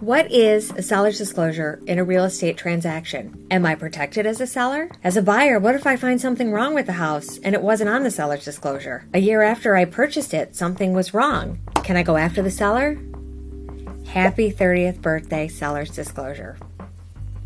What is a seller's disclosure in a real estate transaction? Am I protected as a seller? As a buyer, what if I find something wrong with the house and it wasn't on the seller's disclosure? A year after I purchased it, something was wrong. Can I go after the seller? Happy 30th birthday, seller's disclosure.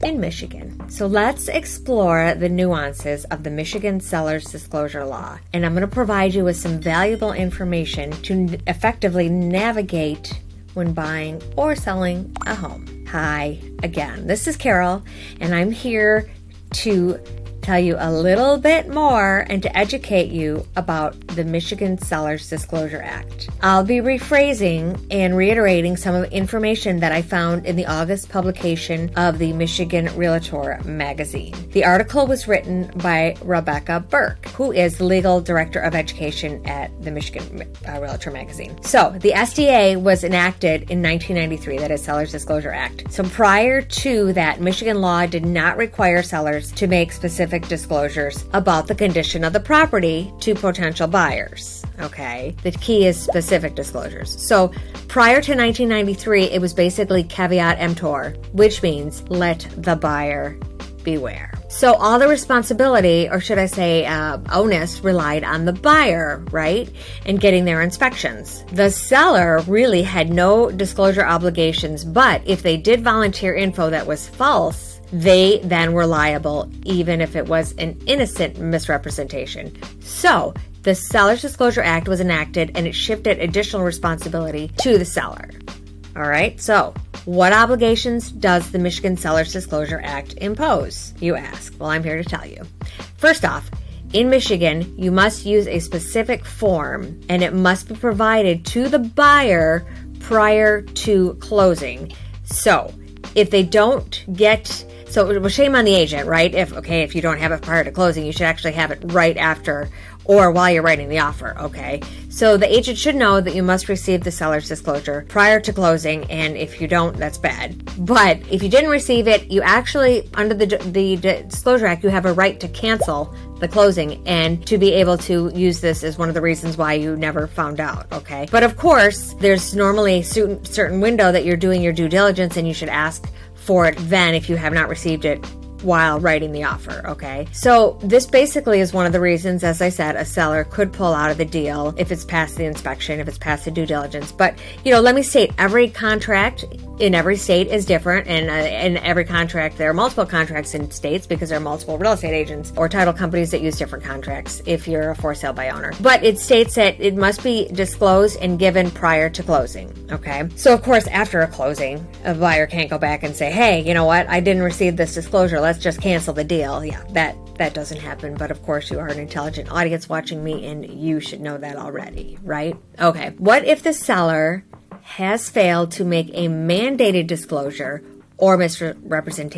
In Michigan. So let's explore the nuances of the Michigan seller's disclosure law. And I'm going to provide you with some valuable information to effectively navigate when buying or selling a home. Hi again, this is Carol, and I'm here to tell you a little bit more and to educate you about the Michigan Seller's Disclosure Act. I'll be rephrasing and reiterating some of the information that I found in the August publication of the Michigan Realtor magazine. The article was written by Rebecca Burke, who is the legal director of education at the Michigan Realtor magazine. So the SDA was enacted in 1993, that is Seller's Disclosure Act. So prior to that, Michigan law did not require sellers to make specific disclosures about the condition of the property to potential buyers. Okay, the key is specific disclosures. So prior to 1993, it was basically caveat emptor, which means let the buyer beware. So all the responsibility, or should I say onus, relied on the buyer, right? And getting their inspections. The seller really had no disclosure obligations, but if they did volunteer info that was false, they then were liable, even if it was an innocent misrepresentation. So the Seller's Disclosure Act was enacted and it shifted additional responsibility to the seller. All right, so what obligations does the Michigan Seller's Disclosure Act impose, you ask? Well, I'm here to tell you. First off, in Michigan, you must use a specific form and it must be provided to the buyer prior to closing. So if they don't get, so it was shame on the agent, right? If you don't have it prior to closing, you should actually have it right after or while you're writing the offer, okay? So the agent should know that you must receive the seller's disclosure prior to closing, and if you don't, that's bad. But if you didn't receive it, you actually, under the Disclosure Act, you have a right to cancel the closing, and to be able to use this is one of the reasons why you never found out, okay? But of course, there's normally a certain window that you're doing your due diligence, and you should ask for it then if you have not received it while writing the offer, okay? So this basically is one of the reasons, as I said, a seller could pull out of the deal if it's past the inspection, if it's past the due diligence. But, let me state, every contract in every state is different, and in every contract, there are multiple contracts in states because there are multiple real estate agents or title companies that use different contracts if you're a for sale by owner. But it states that it must be disclosed and given prior to closing, okay? So of course, after a closing, a buyer can't go back and say, hey, you know what, I didn't receive this disclosure, let's just cancel the deal. Yeah, that doesn't happen, but of course you are an intelligent audience watching me and you should know that already, right? Okay, what if the seller has failed to make a mandated disclosure or misrepresented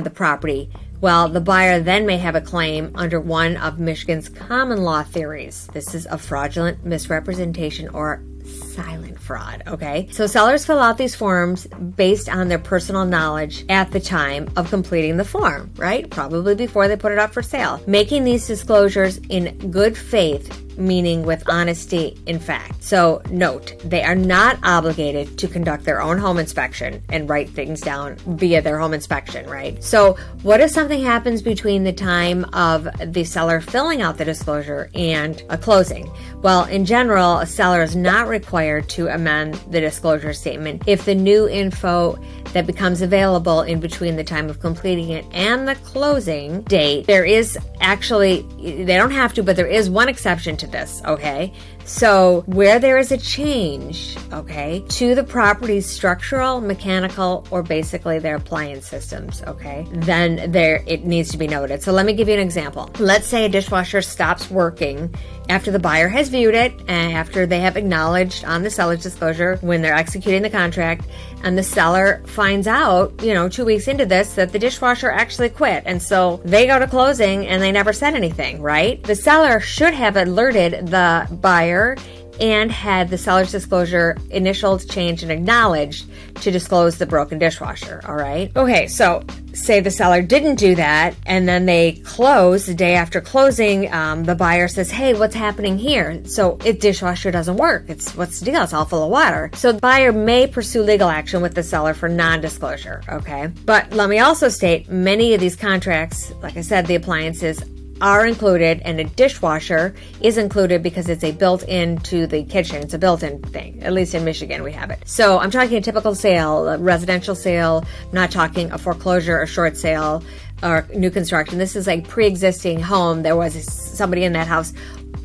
the property? Well, the buyer then may have a claim under one of Michigan's common law theories. This is a fraudulent misrepresentation or silent fraud, okay? So sellers fill out these forms based on their personal knowledge at the time of completing the form, right? Probably before they put it up for sale. Making these disclosures in good faith, meaning with honesty in fact. So note, they are not obligated to conduct their own home inspection and write things down via their home inspection, right? So what if something happens between the time of the seller filling out the disclosure and a closing? Well, in general, a seller is not required to amend the disclosure statement if the new info that becomes available in between the time of completing it and the closing date. There is actually, they don't have to, but there is one exception to this, okay? So where there is a change, okay, to the property's structural, mechanical, or basically their appliance systems, okay, then it needs to be noted. So let me give you an example. Let's say a dishwasher stops working after the buyer has viewed it and after they have acknowledged on the seller's disclosure when they're executing the contract, and the seller finds out, 2 weeks into this, that the dishwasher actually quit. And so they go to closing and they never said anything, right? The seller should have alerted the buyer and had the seller's disclosure initialed, changed, and acknowledged to disclose the broken dishwasher, all right? Okay, so say the seller didn't do that, and then they close the day after closing, the buyer says, hey, what's happening here? So if dishwasher doesn't work, what's the deal? It's all full of water. So the buyer may pursue legal action with the seller for non-disclosure, okay? But let me also state, many of these contracts, like I said, the appliances are included, and a dishwasher is included because it's a built-in to the kitchen. It's a built-in thing. At least in Michigan, we have it. So I'm talking a typical sale, a residential sale. I'm not talking a foreclosure or short sale or new construction. This is a pre-existing home. There was somebody in that house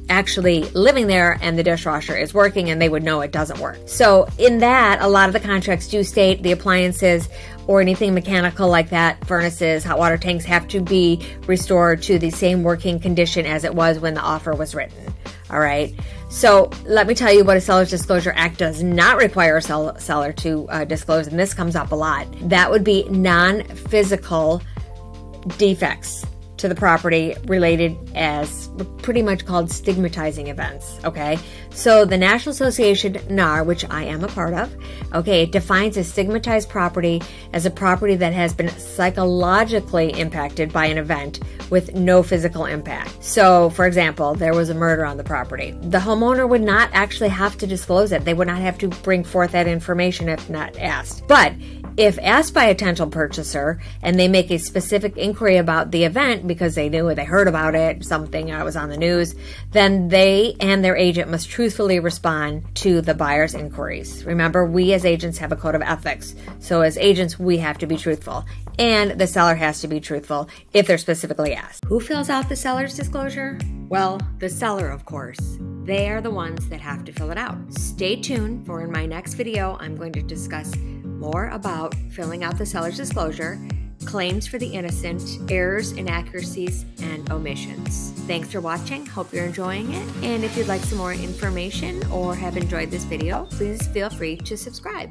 actually living there, and the dishwasher is working, and they would know it doesn't work. So in that, a lot of the contracts do state the appliances or anything mechanical like that, furnaces, hot water tanks, have to be restored to the same working condition as it was when the offer was written. All right. So let me tell you what a Seller's Disclosure Act does not require a seller to disclose, and this comes up a lot. That would be non-physical defects to the property related as pretty much called stigmatizing events, okay? So the National Association, NAR, which I am a part of, okay, it defines a stigmatized property as a property that has been psychologically impacted by an event with no physical impact. So, for example, there was a murder on the property. The homeowner would not actually have to disclose it. They would not have to bring forth that information if not asked. But if asked by a potential purchaser and they make a specific inquiry about the event because they knew or they heard about it, something was on the news, then they and their agent must truthfully respond to the buyer's inquiries. Remember, we as agents have a code of ethics. So as agents, we have to be truthful. And the seller has to be truthful if they're specifically asked. Who fills out the seller's disclosure? Well, the seller, of course. They are the ones that have to fill it out. Stay tuned, for in my next video, I'm going to discuss more about filling out the seller's disclosure, claims for the innocent, errors, inaccuracies, and omissions. Thanks for watching. Hope you're enjoying it. And if you'd like some more information or have enjoyed this video, please feel free to subscribe.